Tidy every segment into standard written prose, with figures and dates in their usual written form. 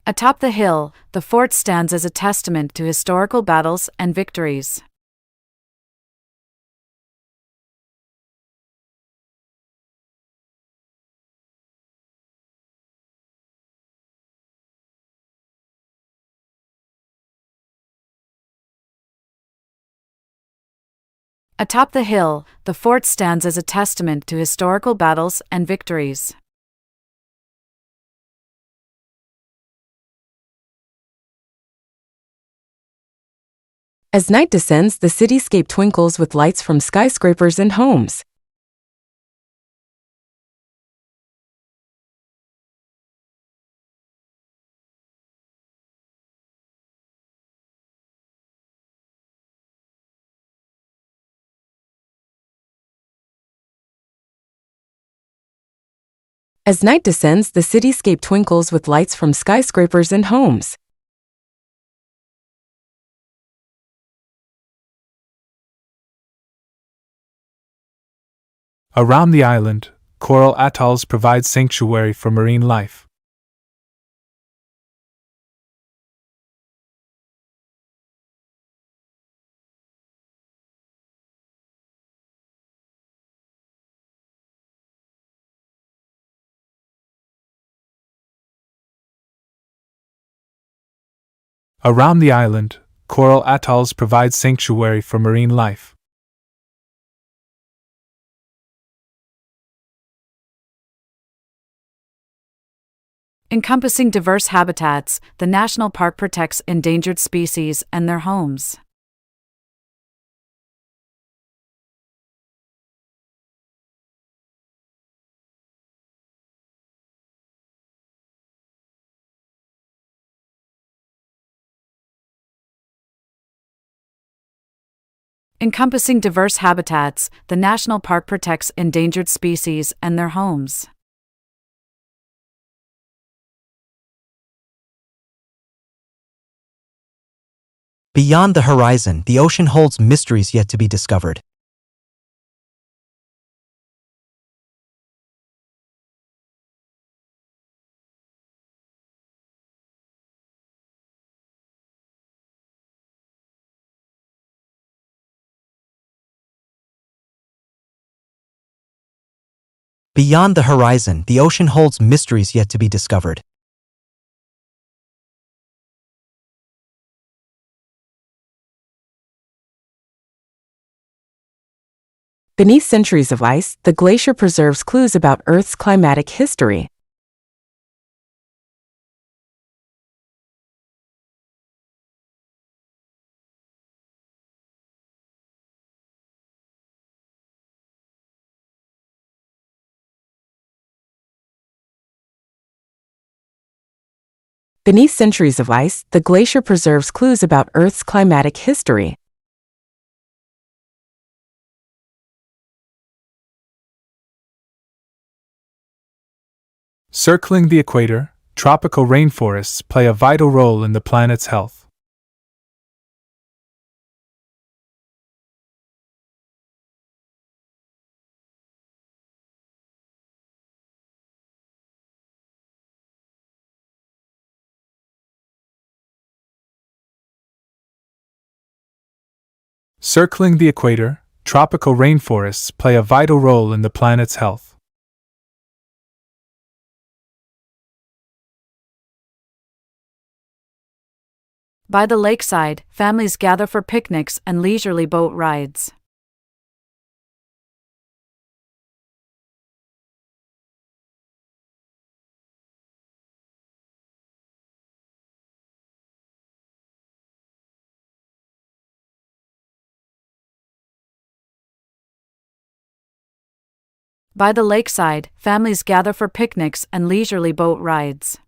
Atop the hill, the fort stands as a testament to historical battles and victories. Atop the hill, the fort stands as a testament to historical battles and victories. As night descends, the cityscape twinkles with lights from skyscrapers and homes. As night descends, the cityscape twinkles with lights from skyscrapers and homes. Around the island, coral atolls provide sanctuary for marine life. Around the island, coral atolls provide sanctuary for marine life. Encompassing diverse habitats, the national park protects endangered species and their homes. Encompassing diverse habitats, the national park protects endangered species and their homes. Beyond the horizon, the ocean holds mysteries yet to be discovered. Beyond the horizon, the ocean holds mysteries yet to be discovered. Beneath centuries of ice, the glacier preserves clues about Earth's climatic history. Beneath centuries of ice, the glacier preserves clues about Earth's climatic history. Circling the equator, tropical rainforests play a vital role in the planet's health. Circling the equator, tropical rainforests play a vital role in the planet's health. By the lakeside, families gather for picnics and leisurely boat rides. By the lakeside, families gather for picnics and leisurely boat rides.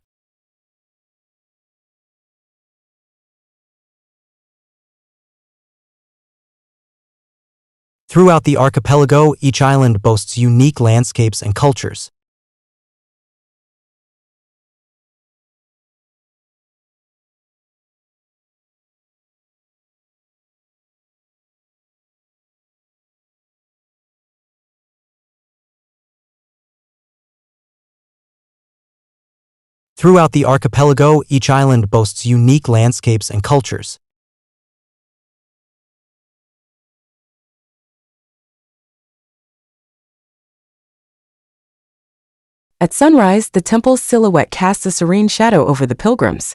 Throughout the archipelago, each island boasts unique landscapes and cultures. Throughout the archipelago, each island boasts unique landscapes and cultures. At sunrise, the temple's silhouette casts a serene shadow over the pilgrims.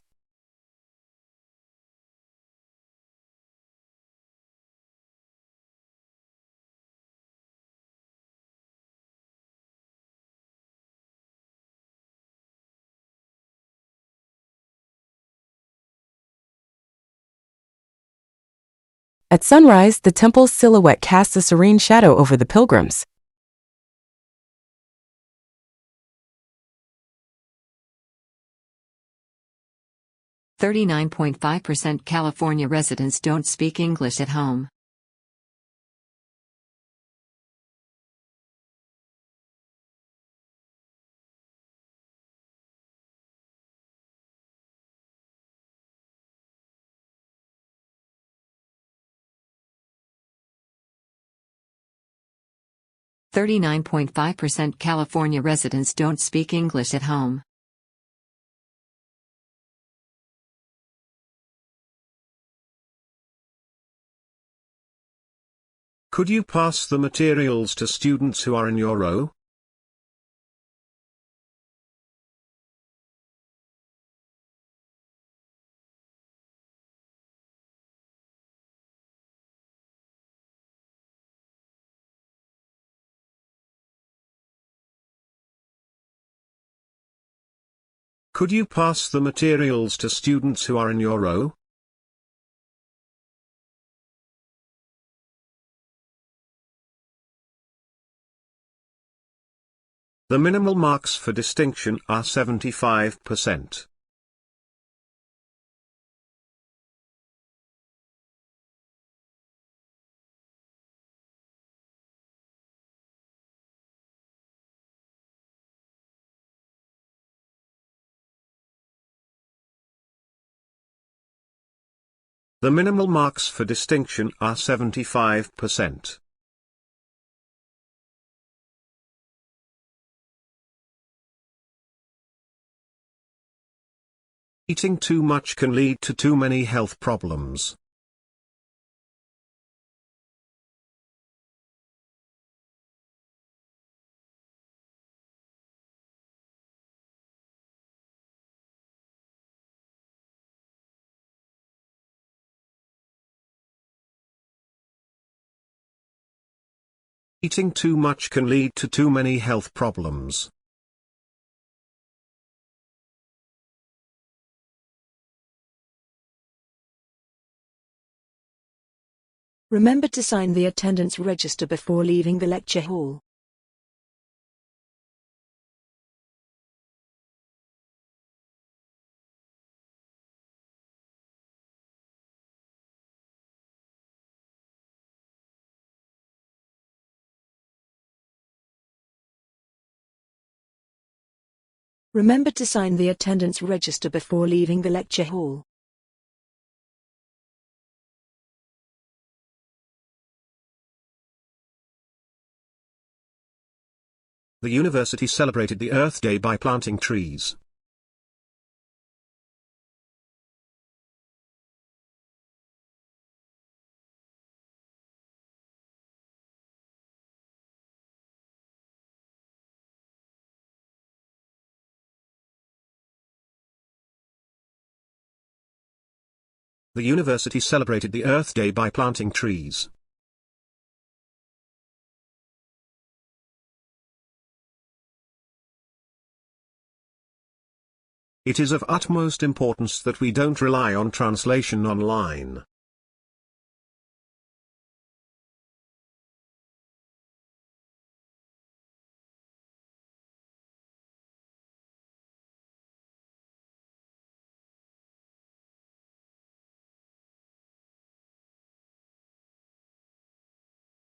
At sunrise, the temple's silhouette casts a serene shadow over the pilgrims. %39.5% California residents don't speak English at home. %39.5% California residents don't speak English at home. Could you pass the materials to students who are in your row? Could you pass the materials to students who are in your row? The minimal marks for distinction are 75%. The minimal marks for distinction are 75%. Eating too much can lead to too many health problems. Eating too much can lead to too many health problems. Remember to sign the attendance register before leaving the lecture hall. Remember to sign the attendance register before leaving the lecture hall. The university celebrated the Earth Day by planting trees. The university celebrated the Earth Day by planting trees. It is of utmost importance that we don't rely on translation online.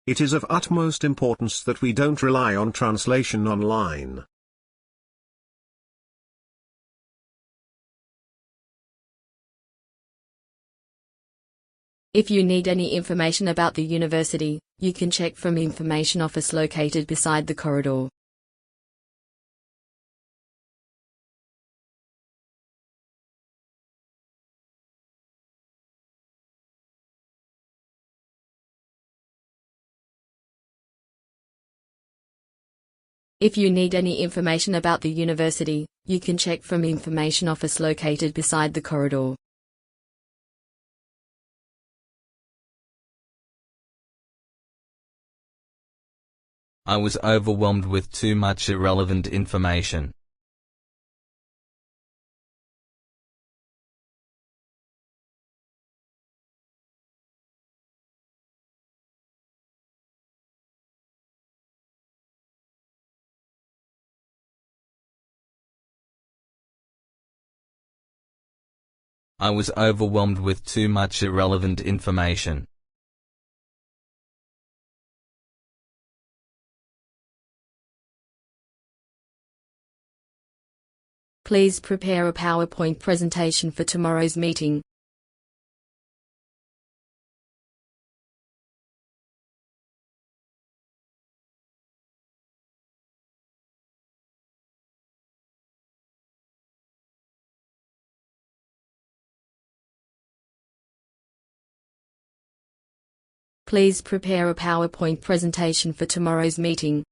It is of utmost importance that we don't rely on translation online. If you need any information about the university, you can check from information office located beside the corridor. If you need any information about the university, you can check from information office located beside the corridor. I was overwhelmed with too much irrelevant information. I was overwhelmed with too much irrelevant information. Please prepare a PowerPoint presentation for tomorrow's meeting. Please prepare a PowerPoint presentation for tomorrow's meeting.